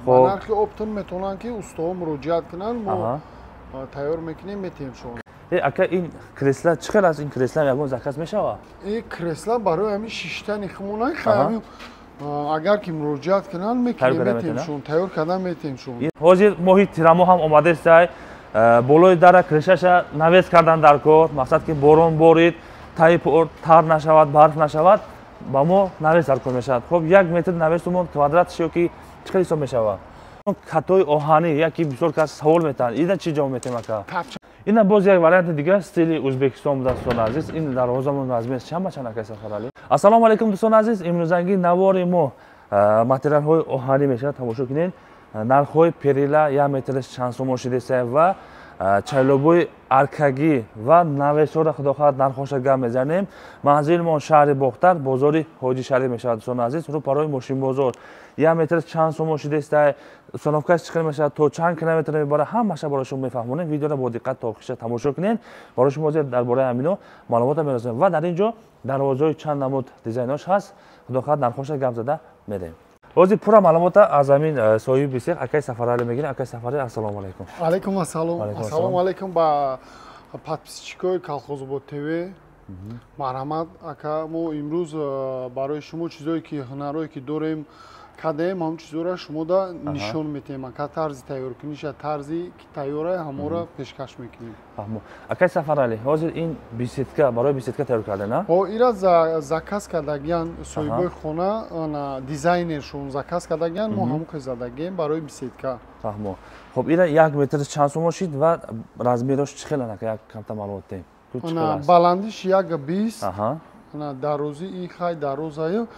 خب نرخ اپتون میتونن که استوا مراجعت کنن ما تیار میکنیم میتیم شون. اگه این کرسلا چقدر از این کرسلا یکون زکات میشوه؟ این کرسلا برای همین شیشتن خمونای خیلی اگر که مراجعت کنن میتیم شون تیار کردن میتیم شون. حاضر محیط تیرامو هم آماده است. بالای در کرشش نویز کردن در کار مقصد که بارون بارید تایپ تار نشود برف نشود با ما نویز در کار میشود. خب 1 متر نویزمون کوادرات شو که چقدر حساب میشود؟ کاتوی آهنی یکی بسیار کس سوال میتن اینا چی جواب میتیم اکا؟ اینا باز یک وارد دیگه استیلی ازبکستان دوستان عزیز این دروازمون نظمی است چند بچه نکای سفرالی. السلام علیکم دوستان عزیز امروزنگی نوار ما ماتریال های آهنی میشه تماشا کنین. нархҳои перила 1 метраш чанд сомон шидеста ва чайлобои аркагӣ ва навесора худохоҳад нархоша гам мезанем. Манзилмон шаҳри Бохтар, бозори Ҳоҷи Шариф мешавад. Дӯстони азиз, рӯпарои мошинбозор 1 метраш чанд сомон шидеста, установкаш чӣ қадар мешавад, то чанд километр мебарад, ҳамаша барои шумо мефаҳмонем. Видеоро бо диққат то охириша тамошо кунед. Барои шумо дар бораи ҳамино маълумота мерасонем ва дар ин ҷо дарвозаҳои чанд намуд дизайнош ҳаст. Худохоҳад нархоша гам зада медем. Ҳозир пура маълумота аз ҳамин соҳиби бисех акай Сафарали мегирем. Акай Сафарали, ассалому алайкум. Алайкум ассалом. Ассалому алайкум ба подписчикои Колхозобод ТВ. Марҳамат ака, мо имрӯз барои шумо чизое ки ҳунарое ки дорем кадаем ҳам чизоро шумо да нишон метем. Ака тарзи тайёркуниша тарзи ки тайёра ҳамора пешкаш мекунем. Акай Сафарали, ҳозир ин бисетка барои бисетка тайёр кардена? Ира заказ кардагиян соҳибои хона ана дизайнершон заказ кардагиян мо ҳамон задагем барои бисетка. Фаҳмо. Хоб ира 1 метр чанд сомон шид ва размерош чӣ хел ака як камта маълумот дем. Ана баландиш 1.20. Ана дарози ин хай дарозаю.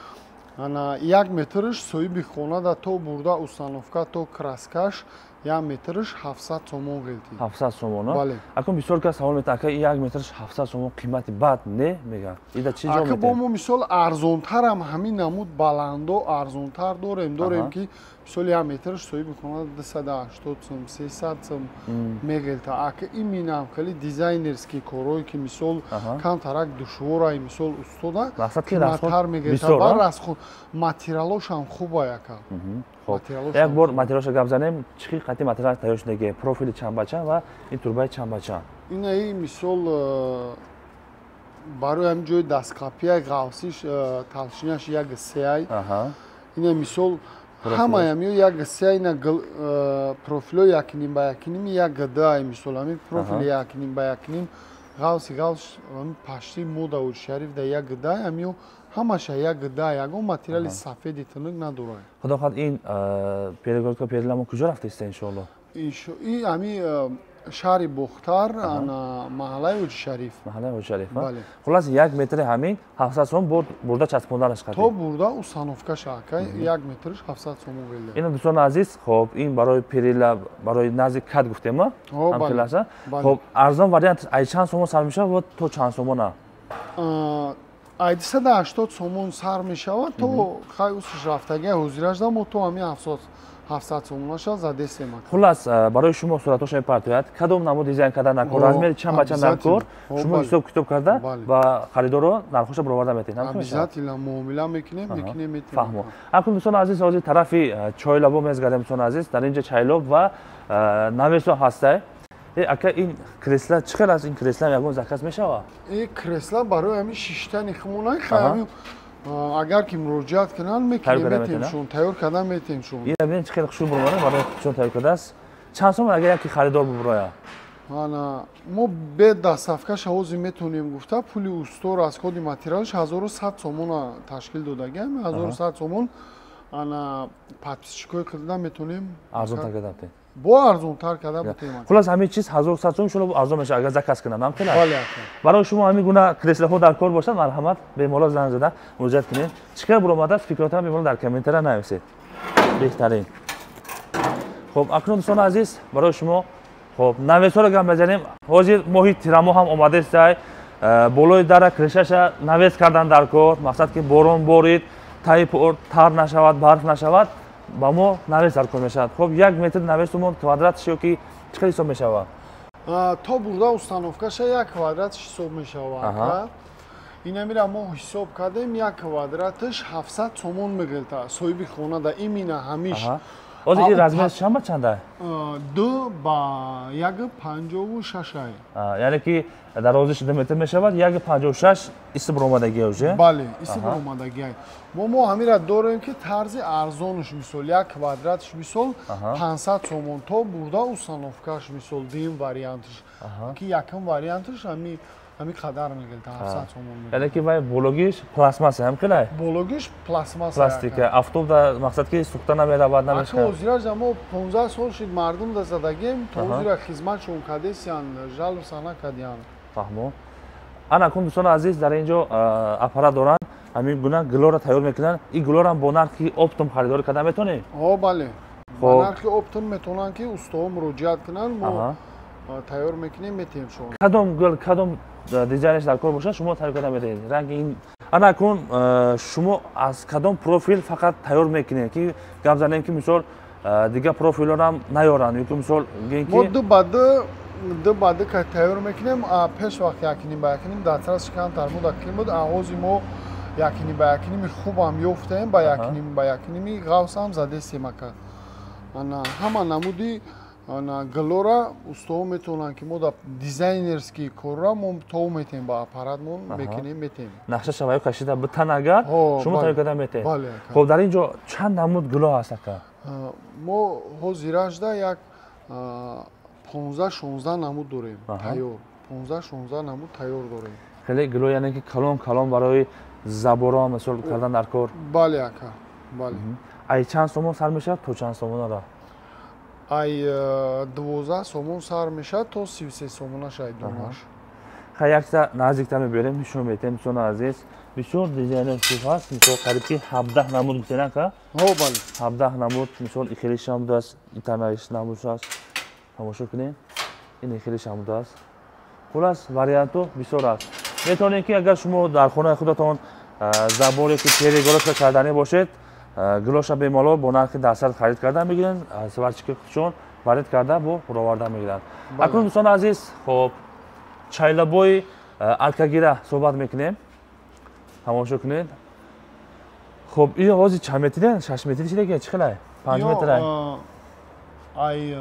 Ана 1 метрш соҳиби хона да то бурда установка то краскаш 1 метрш 700 сомон гилти. 700 сомон, а? Бале. Акун бисёр кас савол метавад, ака 1 метрш 700 сомон қимати бад не мегӯяд. Ида чӣ ҷо метем? Ака бо мо мисол арзонтарам ҳамин намуд баландо арзонтар дорем ки мисол 1 метрш соҳиби хона 280 сом 300 сом мегилта. Ака иминам хеле дизайнерский корое ки мисол камтарак душворай мисол устода қиматтар мегилта. Бар расход материалошам хубай ака. Як бор материалоша гап занем, чӣ қати материал тайёр шудаги, профили чандбача ва ин турбаи чандбача. Инаи мисол барои ҳамин ҷои дастқапияи ғавсиш талшинаш 1.3. Ина мисол ҳамаям ё 1.3 ина профило 1.5 ба 1.5 1.2 мисол ҳамин профили 1.5 ба 1.5 ғавси ғавш пашти мода Ҳоҷи Шариф да 1.2 ҳамиё ҳамаша 1.2 ягон материали сафеди тунук надорад. Худохоҳад ин перегородка периламон куҷо рафтаиста иншоалло? Ин ҳами шаҳри Бохтар ана маҳаллаи Ҳоҷи Шариф. Маҳаллаи Ҳоҷи Шариф. Бале. Хулас 1 метри ҳамин 700 сом бурда часпонданаш қадим. То бурда установкаш ака 1 метрш 700 сом гелда. Ина дӯстони азиз, хоб ин барои перила барои назди кат гуфтем ма? Ҳамчиласа. Хоб арзон вариант ай чанд сомон сар мешавад ва то чанд сомона? Ай 280 сомон сар мешавад то хай усиш рафтаги ҳозираш да мо то ҳамин 700 сомонаша задестем. Хулас барои шумо суратоша мепартояд, кадом намуд дизайн карда накор, размери чанд ба чанд накор, шумо ҳисоб китоб карда ба харидоро нархоша бароварда метавед. Обязательно муомила мекунем. Фаҳмо. Акун дӯстони азиз, ҳозир тарафи чойлабо мезгардем дӯстони азиз, дар ин ҷо чайлоб ва навесо ҳастай. Ака ин кресла чӣ хел аз ин кресла ягон заказ мешава? Ин кресла барои ҳамин шиштани химонаи хай агар ки муроҷиат кунанд метем шун тайёр карда метем шун. Ин бинед чӣ хел хушбӯй бумонад барои чун тайёр кардааст. Чанд сом агар яки харидор бубуроя? Ана мо бе дастафкаша ҳозир метавонем гуфта пули устор расходи материалш 1100 сомона ташкил додагиам. 1100 сомон ана подписчикои кирда метавонем арзонтар карда метем. бо арзонтар карда метем. Хулас ҳамин чиз 1100 сом шумо арзон мешавад агар заказ кунанд. Ҳам хеле. Бале. Барои шумо ҳамин гуна креслаҳо дар кор бошад, марҳамат бемолол занг зада муроҷиат кунед. Чӣ қадар буромадааст фикротам бемолол дар комментария нависед. беҳтарин. Хоб акнун дӯстони азиз, барои шумо хоб навесоро гам мезанем. Ҳозир моҳи тирамо ҳам омадааст. Болои дара кришаша навес кардан дар кор, мақсад ки борон борид, тайп тар нашавад, барф нашавад. Ба мо навес дар кор мешавад. Хоб 1 метр навесумон квадратш ё ки чӣ қадар ҳисоб мешавад? То бурда установкаша 1 квадрат ҳисоб мешавад. Инамира мо ҳисоб кардем 1 квадратш 700 сомон мегилта. Соҳиби хона да имина ҳамиш ҳозир ин размераш чанд ба чанд аст? 2 ба 1.56 аст. яъне ки дарозиш 2 метр мешавад, 1.56 ист баромадагӣ уже? бале, ист баромадагӣ аст. мо ҳамира дорем ки тарзи арзонаш мисол 1 квадратиш мисол 500 сомон то бурда установкаш мисол дим вариантиш ки якум вариантиш ҳами қадар мегирад 700 сомон мегирад. яъне ки вай бологиш пластмасса ҳам қилай? бологиш пластмасса пластика автобус да мақсад ки сӯхта намеравад намешавад. ҳозираш мо 15 сол шид мардум да задагем то ҳозира хизматшон кадесян жалб сана кадян. фаҳмо. ана кун дӯстони азиз дар ин ҷо аппарат доранд ҳамин гуна гулоро тайёр мекунанд. ин гулорам бо нархи оптум харидорӣ карда метавонем? бале. бо нархи оптум метавонанд ки устоҳо муроҷиат кунанд мо тайёр мекунем метем шумо. кадом гул кадом дизайнеш дар кор бошад шумо тайёр карда медиҳед. ранги ин ана кун шумо аз кадом профил фақат тайёр мекунед ки гап занем ки мисол дига профилорам наёранд ё ки мисол гӯем ки мо ду баъди ка тайёр мекунем пеш вақт якним ба якним дастрас шикантар буд ки буд оғози мо якним ба якними хубам ёфтем ба якними ғавсам задесем ака ана ҳама намуди ана галора устоҳо метавонанд ки мо да дизайнерский корра мо то метем ба аппарат мо мекунем метем нақша шаваё кашида битан агар шумо тайёр карда метем. хоб дар ин ҷо чанд намуд гуло ҳаст ака? мо ҳозирашда як 15-16 намуд дорем тайёр. 15-16 намуд тайёр дорем. хеле гуло яъне ки калон барои заборон мисол кардан дар кор? бале ака, бале. ай чанд сомон сар мешавад то чанд сомон ара? ай 12 сомон сар мешавад то 33 сомонаш ай донаш. ха якта наздиктар мебиёрем нишон медиҳем дӯстони азиз. бисёр дизайнер чиз ҳаст мисол қариб ки 17 намуд гуфтед ака? бале. 17 намуд мисол ихелиш ҳам даст, итанаиш намуд аст. тамошо кунед. ин ихелиш ҳам даст. хулас вариантҳо бисёр аст. метавонед ки агар шумо дар хонаи худатон заборе ки перегородка кардани бошед, гулоша бемалол бо нархи дастрас харид карда мегиранд, аз варчики худшон варид карда бо роварда мегиранд. акнун дӯстони азиз, хоб чайлабои алкагира суҳбат мекунем. тамошо кунед. хоб ин ҳозир чанд метрен? 6 метри чидаги чӣ қилай? 5 метрай? ай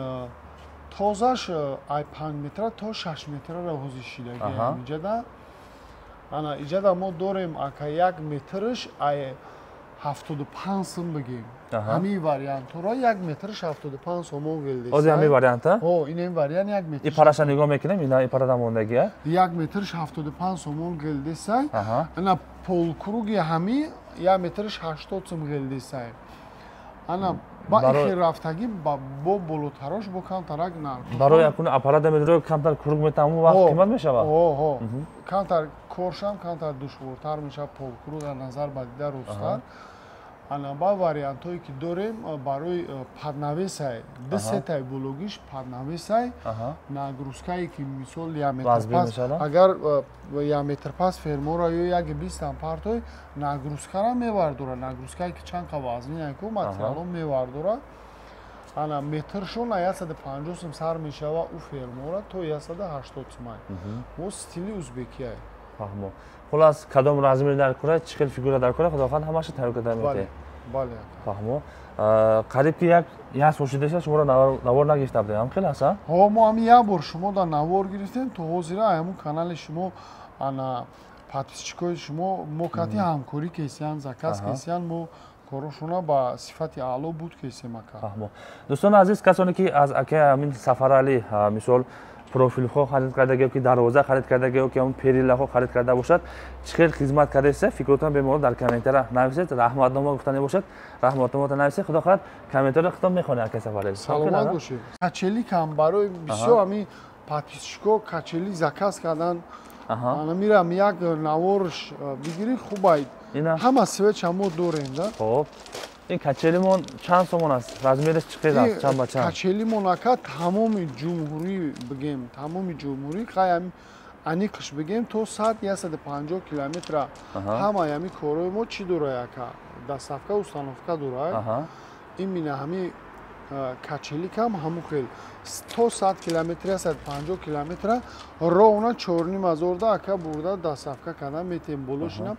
тозаш ай 5 метра то 6 метрара ҳозир шидаги иҷада. ана иҷада мо дорем ака 1 метрш ай 75 сум бигем. ҳамин вариантҳоро 1 метрш 75 сомон велдес. ҳозир ҳамин варианта? ин вариант 1 метр. ипараша нигоҳ мекунем, ина ипарада мондагия? 1 метрш 75 сомон велдесай. ана полкруги ҳами 1 метрш 80 сум велдесай. ана ба ихи рафтагӣ бо болотарош бо камтарак нарх. барои якуна аппарат медро камтар круг метам вақт қимат мешавад. камтар коршам камтар душвортар мешавад полкруг аз назар ба дидар рустар. ана ба вариантҳое ки дорем барои паднавесай десетай бологиш паднавесай нагрузкае ки мисол 1 метр пас агар 1 метр пас фермора ё 120 ампартой нагрузкара мевардора нагрузкае ки чанка вазнин ку материало мевардора ана метршон 150 сум сар мешава у фермора то 180 сум мо стили узбекия фаҳмо. хулас кадом размери дар кора чӣ хел фигура дар кора худофанд ҳамаша тайёр карда метавонед. бале. фаҳмо. қариб ки як сол шудааст шуморо навор нагирифта будем хеле аст? мо ҳамин як бор шумо да навор гирифтем то ҳозира ҳамун канали шумо ана подписчикои шумо мо кати ҳамкорӣ кесиян заказ кесиян мо корошона ба сифати аъло буд кесем ака. фаҳмо. дӯстони азиз, касоне ки аз ака ҳамин Сафаралӣ мисол профилҳо харид кардаги ки дарвоза харид кардаги ки ҳамн перилаҳо харид карда бошад, чӣ хел хизмат кардааст фикротон беморол дар комментара нависед, раҳматнома гуфтани бошад, раҳматномата нависед. худо хоҳад комментаро хитоб мехонед ака Сафаралӣ. саломат бошед. качели кам барои бисёр ҳамин подписчико качели заказ кардан. ана мирам як наворш бигирӣ хубай. ҳама свеча мо дорем да. хоб ин качелимон чанд сомон аст? размериш чӣ хел аст? чанд ба чанд? качелимон ака тамоми ҷумҳурӣ бигем, тамоми ҷумҳурӣ қай аниқш бигем то 100-150 километра ҳама ҳами корои мо чӣ дорад ака? Доставка установка дорад. ин мина ҳами качели кам ҳамун хел то 100 километра 150 километра роҳна 4500 да ака бурда доставка кардан метем болошинам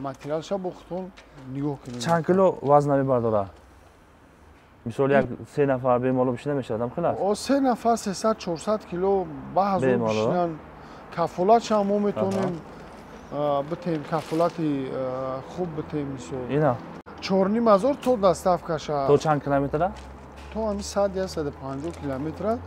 материалша бо худтон нигоҳ кунед. чанд кило вазн мебардорад? мисол як 3 нафар бемоло бишина мешавад хелас о 3 нафар 300 400 кило ба ҳазор бишинан кафолат шам мо метонем битем кафолати хуб битем мисол ина 4000 то доставкаша то чанд километра то ами 100-150 километра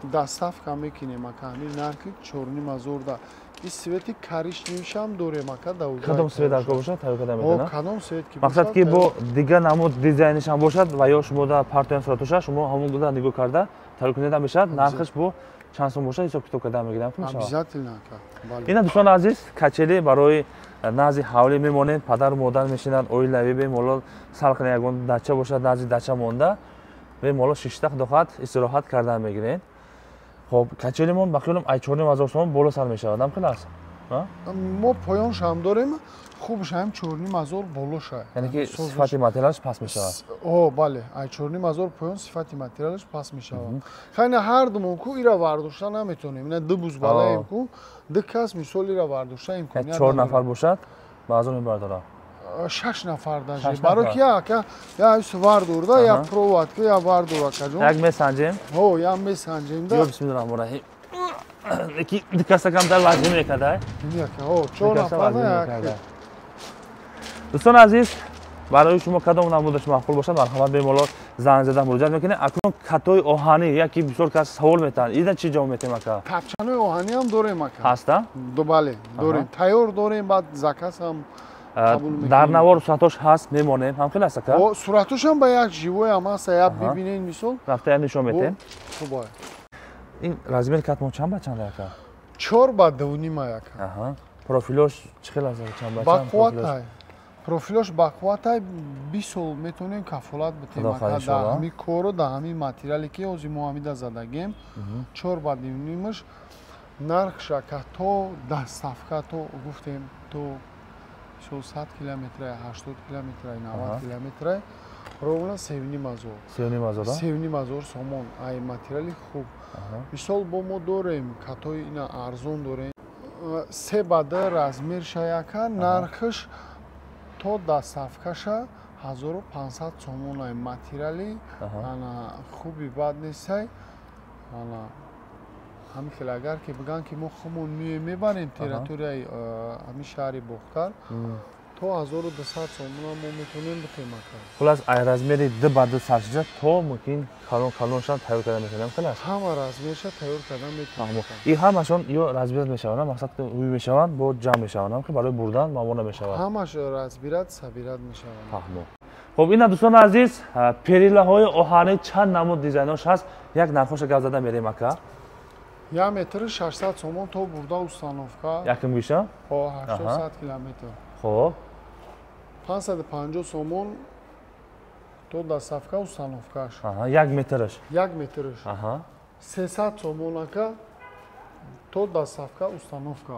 доставка мекунем ака ами нарки 4000 да ин свети коричневишам дорем ака да кадом свет дар ко бошад тайёр карда метавонад о кадом свет ки мақсад ки бо дигар намуд дизайнишам бошад ва ё шумо да партоям суратоша шумо ҳамон гуда нигоҳ карда тайёр кунеда мешавад нархиш бо чанд сум бошад ҳисоб китоб карда мегирам обязательно ака бале ина дӯстони азиз качели барои назди ҳавлӣ мемонем падару модар мешинанд оилавӣ бемолол салқини ягон дача бошад назди дача монда бемолол 6 дақиқат истироҳат кардан мегиред хоб качелимон ба хиёлам ай 4000 сомон боло сар мешавад ам хелас мо поёншам дорем хубшам 4000 болоша яъне ки сифати материалаш пас мешавад о бале ай 4000 поён сифати материалаш пас мешавад хайна ҳар думон ку ира вардошта наметонем ина ду буз балаем ку ду кас мисол ира вардошта имконият 4 нафар бошад баъзон мебардора 6 нафар даже барои ки ака я вардорда я провод ки я вардора кажон як месанҷем о я месанҷем да бисмиллаҳирроҳмонирроҳим ки дикастакам дар вазн мекарда яка о 4 нафар да дӯстони азиз барои шумо кадом намудаш маъқул бошад марҳамат бемолол занг зада муроҷиат мекунед акнун катои оҳанӣ яки бисёр кас савол метаванд ида чӣ ҷавоб метем ака тапчанои оҳаниам дорем ака ҳаста бале дорем тайёр дорем баъд заказ ҳам дар навор суратош ҳаст мемонем ҳам хеле аст ака суратошам ба як живоям ҳаст як бибинед мисол рафта як нишон метем хуб ин размери катмон чанд ба чанд ака 4 ба 2.5 ака профилош чӣ хел аст чанд ба чанд бақувватай профилош бақувватай 20 сол метонем кафолат битем ака дар ҳамин кору дар ҳамин материале ки ҳозир мо ҳамида задагем 4 ба 2.5 нархша ка то доставка то гуфтем то 100 километра 80 километра 90 километра ровна 7000 сомон ай материали хуб мисол бо мо дорем катои ина арзон дорем 3 ба 2 размерша яка нархш то доставкаша 1500 сомон ай материали ана хуби бад нестай ана ҳамин хел агар ки биган ки мо хумон мебарем территорияи ҳамин шаҳри бохтар то 1200 сомона мо метонем битем ака хулас ай размери 2 ба 2 саршиҷа то мумкин калоншам тайёр карда метавонем хелас ҳама размерша тайёр карда метавонем ин ҳамашон ё разбират мешаванд мақсад ки рӯй мешаванд бо ҷамъ мешаванд ки барои бурдан маъмул намешавад ҳамаш разбират сабират мешаванд фаҳмо хоб ина дӯстони азиз перилаҳои оҳанӣ чанд намуд дизайнош ҳаст як нархоша гап зада мерем ака 1 метр 600 сомон то бурда установка яким гӯша 800 километр хоб 550 сомон то доставка установкаш 1 метраш 1 метраш 300 сомон ака то доставка установка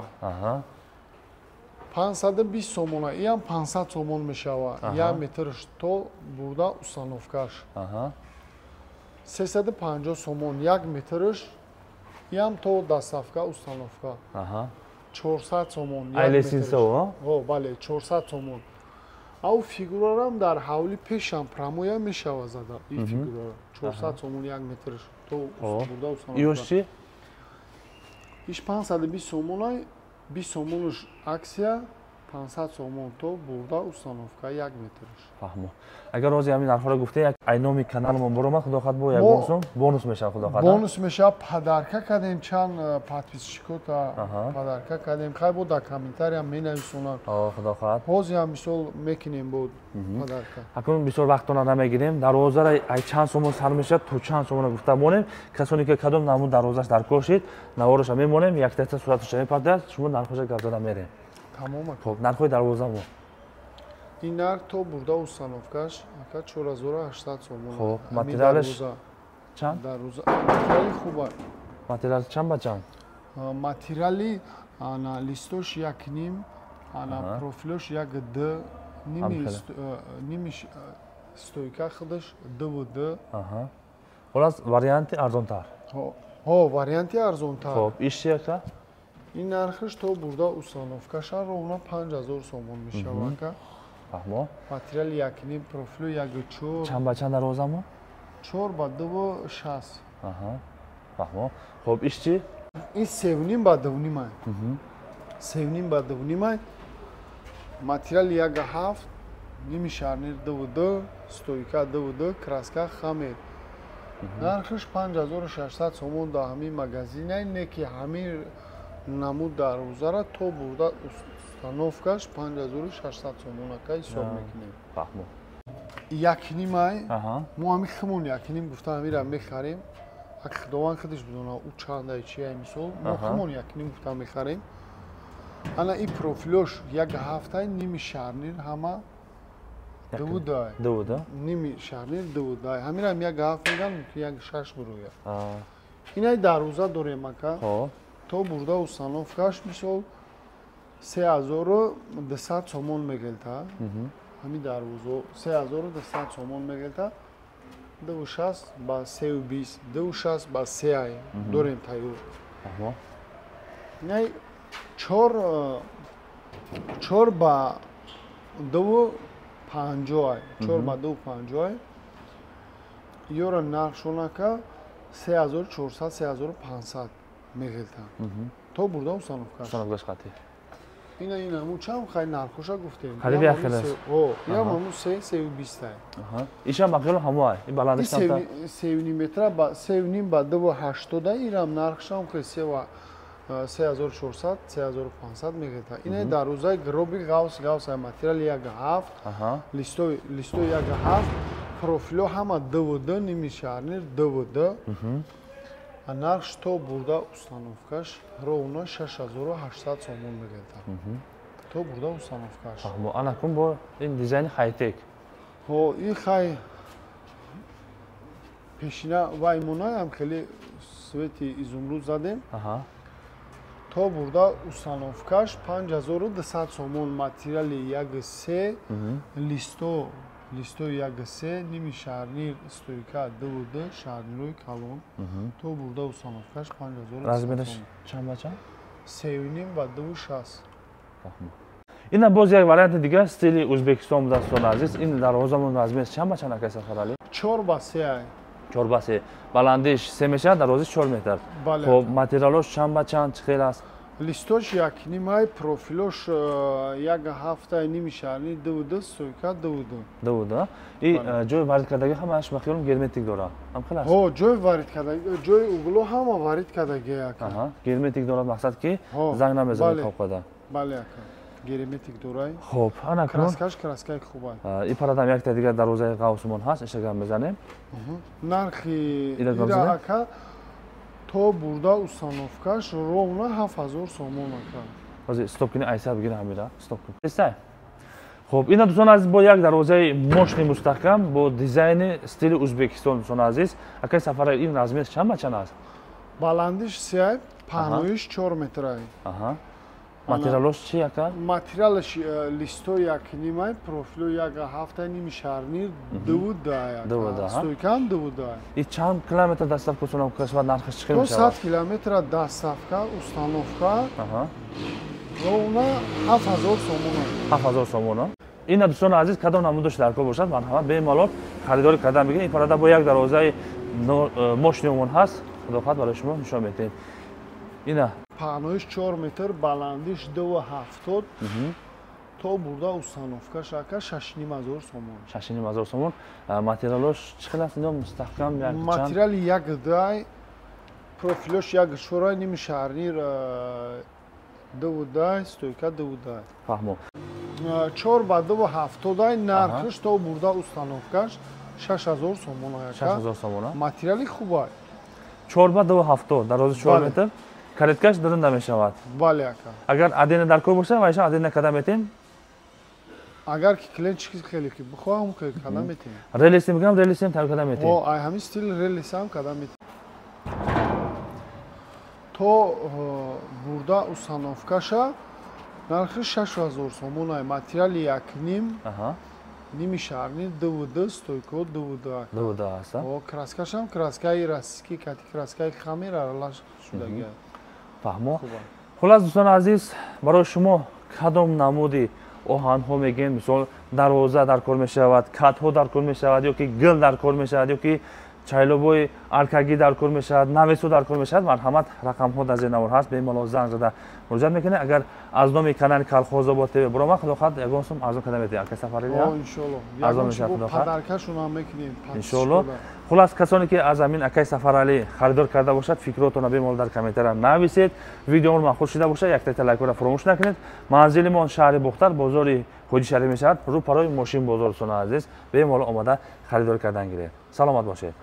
520 сомона иам 500 сомон мешавад 1 метраш то бурда установкаш 350 сомон 1 метраш иам то доставка установка 400 сомон ай лесинсо о бале 400 сомон ав фигурарам дар ҳавли пешам прамоя мешава зада ин фигурара 400 сомон 1 метраш то бурда установка иёш чи иш 520 сомон ай 20 сомонуш аксия 500 сомон то бурда установка 1 метраш фаҳмо агар рози ҳамин нархҳоро гуфте як ай номи каналмон боромад худохат бо ягон сум бонус мешавад худохат бонус мешавад падарка кардем чанд подписчикота падарка кардем хай бо дар комментариям менависонанд худохат ҳозир ҳам мисол мекунем бо падарка акнун бисёр вақтона намегирем дарвозара ай чанд сомон сар мешавад то чанд сомона гуфта монем касоне ки кадом намуд дарвозаш дар кор шид навороша мемонем як таста суратоша мепардояд шумо нархоша гап зада мерем тамом хоб нархҳои дарвозамо ин нарх то бурда установкаш ака 4800 сомон хоб материалаш чанд материали хуба материал чанд ба чанд материали ана листош як ним ана профилош як д ними стойка худаш д холас варианти арзонтар варианти арзонтар хоб иш яка ин нархаш то бурда установкаша ровна 5000 сомон мешавад ака фаҳмо материали як ним профилу як чор чанд ба чанд дарвозамо 4 ба 2 60. Аҳа. Фаҳмо. Хоб иш чӣ? Ин 3.5 ба 2.5. 3.5 ба 2.5. Материал 1.7, ними шарнир 2.2, стойка 2.2, краска хамир. Нархиш 5600 сомон да ҳамин магазинай, не ки ҳамин намуд дар рӯзара то бурда установкаш 5600 сомонака ҳисоб мекунем. Фаҳмо. Якнимай, Аҳа. мо ҳамин химон якним гуфтам ҳамира мехарем. Ак худованд худаш бидона у чандай чия мисол, мо химон якним гуфтам мехарем. Ана ин профилош як ҳафтай ними шарнир ҳама дувудай. Дувуда? Ними шарнир дувудай. Ҳамирам як ҳафт мегам ки як 6 буроя. Инай дар рӯза дорем ака. То бурда установкаш мисол 3200 сомон мегелта. Ҳамин дар рӯзо 3200 сомон мегелта. 26 ба 320, 26 ба 3 дорем тайёр. Инай 4 ба 2.50, 4 ба 2.50. Ёра нархшонака 3400, 3500 мегелта. То бурда установка. Установкаш қати. Ина мучам хай нархоша гуфтем. Халиб яхилас. О, я маму 320. Аҳа. Ишам бақило ҳамоай. И баландиш тамта. 3.5 метра ба 3.5 ба 2.80 ирам нархшам хай 3400, 3500 мегелта. Ина дар рӯзаи гроби гавс материал 1.7. Аҳа. Листой 1.7. Профило ҳама DVD ними шарнир DVD. Нархш то бурда установкаш ровно 6800 сомон мегелта. То бурда установкаш. Фаҳмо. Ана кун бо ин дизайни хай-тек. Ҳо, ин хай пешина вай монаям хеле свети изумруд задем. Аҳа. То бурда установкаш 5200 сомон материали 1.3 листо 1.3 ними шарнир стойка 2.2 шарнирои калон. То бурда установкаш 5200 сомон. Размераш чанд ба чанд? 3.5 ба 2.6. Фаҳмо. Ина боз як варианти дигар стили Ӯзбекистон буд дастон азиз. Ин дарвозамон размераш чанд ба чанд ака сафарали? 4 ба 3. 4 ба 3. Баландиш 3 мешавад, дарвозиш 4 метр. Хоб, материалош чанд ба чанд чӣ хел аст? Листош якнимай, профилош 1.7 ними шарнир 2.2 стойка 2.2. 2.2. И ҷои варид кардаги ҳамааш ба хиёлам герметик дорад. Ҳам хел аст? Ҳо, ҷои варид кардаги, ҷои угло ҳама варид кардаги ака. Аҳа, герметик дорад мақсад ки занг намезанад қопқада. Бале ака. Герметик дорай. Хоб, ана кун. Краскаи хуб аст. И парадам якта дигар дарвозаи ғавсумон ҳаст, ишагам мезанем. Нархи ира ака то бурда установкаш ровно 7000 сомон ака. Ҳозир стоп кунӣ, айсар бигирӣ ҳамира. Стоп кун. Эстай. Хоб, ина дӯстон азиз бо як дарвозаи мощни мустаҳкам бо дизайни стили Ӯзбекистон дӯстон азиз. Акай сафараи ин размериш чанд ба чанд аст? Баландиш 3, паҳноиш 4 метрай. Аҳа. Материалош чӣ ака? Материалаш листо 1.5, профило 1.7 ними шарнир 2.2. Стойкам 2.2. И чанд километр доставка установкаш ва нархиш чӣ хел мешавад? 100 километр доставка, установка. Ровно 7000 сомон. 7000 сомон. Ина дӯстон азиз кадом намудош дар кор бошад, марҳамат бемалол харидорӣ кардан бигиред. Ин парада бо як дарвозаи мошниомон ҳаст. Худофат барои шумо нишон медиҳем. Ина паҳноиш 4 метр, баландиш 2.70. То бурда установкаш ака 6500 сомон. 6500 сомон. Материалош чӣ хел аст? Ино мустаҳкам як чанд? Материали 1.2, профилош 1.4 ними шарнир 2.2, стойка 2.2. Фаҳмо. 4 ба 2.70 нархиш то бурда установкаш 6000 сомон ака. 6000 сомон. Материали хуб аст. 4 ба 2.70, дарози 4 метр. Кареткаш дарунда мешавад. Бале ака. Агар адена дар кор боша, вайша адена када метем? Агар ки кленчики хеле ки бихоҳам ки када метем. Релиси мегам, релисим тайёр када метем. О, ай ҳамин стил релисам када метем. То бурда установкаша нархи 6000 сомон ай. Материали 1.5. Аҳа. Ними шарнир 2.2, стойко 2.2. 2.2 аст. О, краскашам краскаи растики, кати краскаи хамир аралаш шудаги. Фаҳмо. Хулас дӯстон азиз, барои шумо кадом намуди оҳанҳо мегем, мисол дарвоза дар кор мешавад, катҳо дар кор мешавад, ё ки гил дар кор мешавад, ё ки чайлобои аркагӣ дар кор мешавад, навесо дар кор мешавад, марҳамат рақамҳо дар зенавор ҳаст, бемалол занг зада муроҷиат мекунед. Агар аз номи канали Колхозобод ТВ буромад худохоҳад ягон сум арзон карда метавед. Акай Сафарали иншолло арзон мешавад худохоҳад. Падаркашон ҳам мекунем. Иншолло. Хулас касоне ки аз амин Акай Сафарали харидор карда бошад, фикротона бемалол дар комментария нависед. Видеоро махсус шуда бошад, як та лайкора фаромӯш накунед. Манзилимон шаҳри Бухтар, бозори Хоҷи Шариф мешавад. Рӯ парои мошин бозор сона азиз, бемалол омада харидор кардан гиред. Саломат бошед.